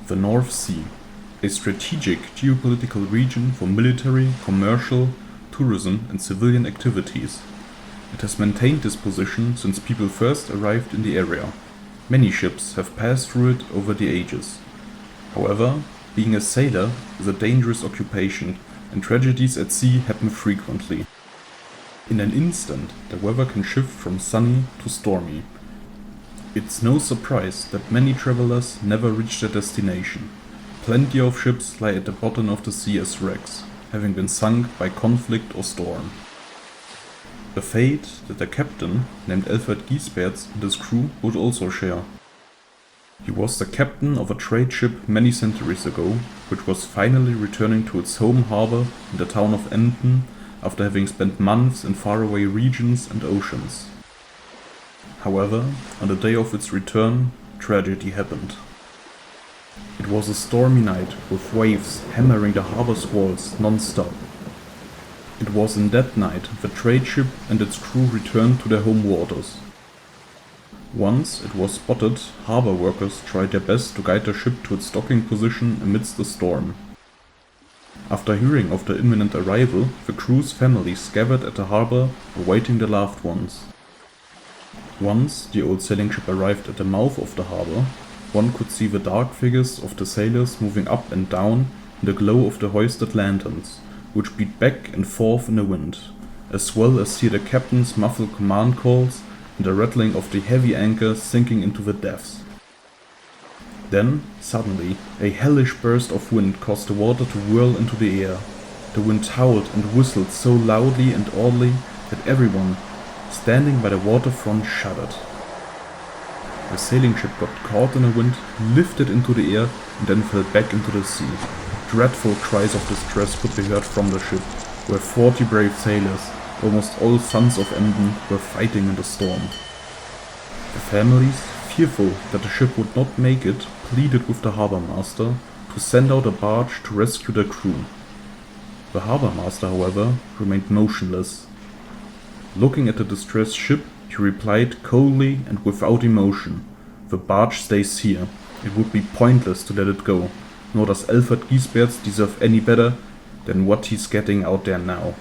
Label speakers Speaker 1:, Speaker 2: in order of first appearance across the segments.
Speaker 1: The North Sea, a strategic geopolitical region for military, commercial, tourism and civilian activities. It has maintained this position since people first arrived in the area. Many ships have passed through it over the ages. However, being a sailor is a dangerous occupation and tragedies at sea happen frequently. In an instant, the weather can shift from sunny to stormy. It's no surprise that many travelers never reach their destination. Plenty of ships lie at the bottom of the sea as wrecks, having been sunk by conflict or storm. A fate that the captain, named Elfert Giesberts, and his crew would also share. He was the captain of a trade ship many centuries ago, which was finally returning to its home harbor in the town of Emden after having spent months in faraway regions and oceans. However, on the day of its return, tragedy happened. It was a stormy night with waves hammering the harbor's walls non-stop. It was in that night the trade ship and its crew returned to their home waters. Once it was spotted, harbor workers tried their best to guide the ship to its docking position amidst the storm. After hearing of the imminent arrival, the crew's families gathered at the harbor, awaiting their loved ones. Once the old sailing ship arrived at the mouth of the harbor, one could see the dark figures of the sailors moving up and down in the glow of the hoisted lanterns, which beat back and forth in the wind, as well as hear the captain's muffled command calls and the rattling of the heavy anchor sinking into the depths. Then, suddenly, a hellish burst of wind caused the water to whirl into the air. The wind howled and whistled so loudly and oddly that everyone standing by the waterfront shuddered. The sailing ship got caught in the wind, lifted into the air, and then fell back into the sea. Dreadful cries of distress could be heard from the ship, where 40 brave sailors, almost all sons of Emden, were fighting in the storm. The families, fearful that the ship would not make it, pleaded with the harbour master to send out a barge to rescue their crew. The harbour master, however, remained motionless. Looking at the distressed ship, he replied coldly and without emotion, "The barge stays here. It would be pointless to let it go, nor does Elfert Giesberts deserve any better than what he's getting out there now."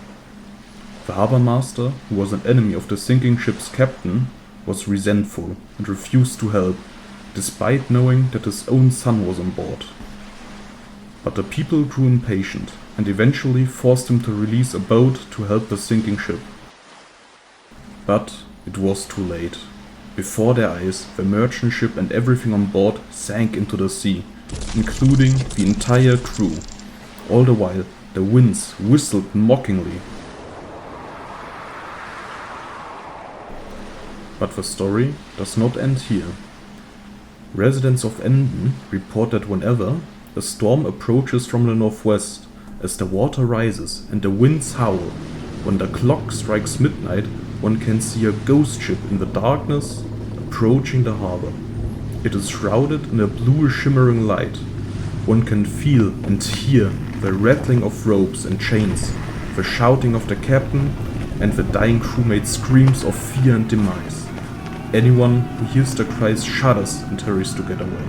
Speaker 1: The harbour master, who was an enemy of the sinking ship's captain, was resentful and refused to help, despite knowing that his own son was on board. But the people grew impatient and eventually forced him to release a boat to help the sinking ship. But it was too late. Before their eyes, the merchant ship and everything on board sank into the sea, including the entire crew. All the while, the winds whistled mockingly. But the story does not end here. Residents of Emden report that whenever a storm approaches from the northwest, as the water rises and the winds howl, when the clock strikes midnight, one can see a ghost ship in the darkness approaching the harbor. It is shrouded in a bluish shimmering light. One can feel and hear the rattling of ropes and chains, the shouting of the captain, and the dying crewmate's screams of fear and demise. Anyone who hears the cries shudders and hurries to get away.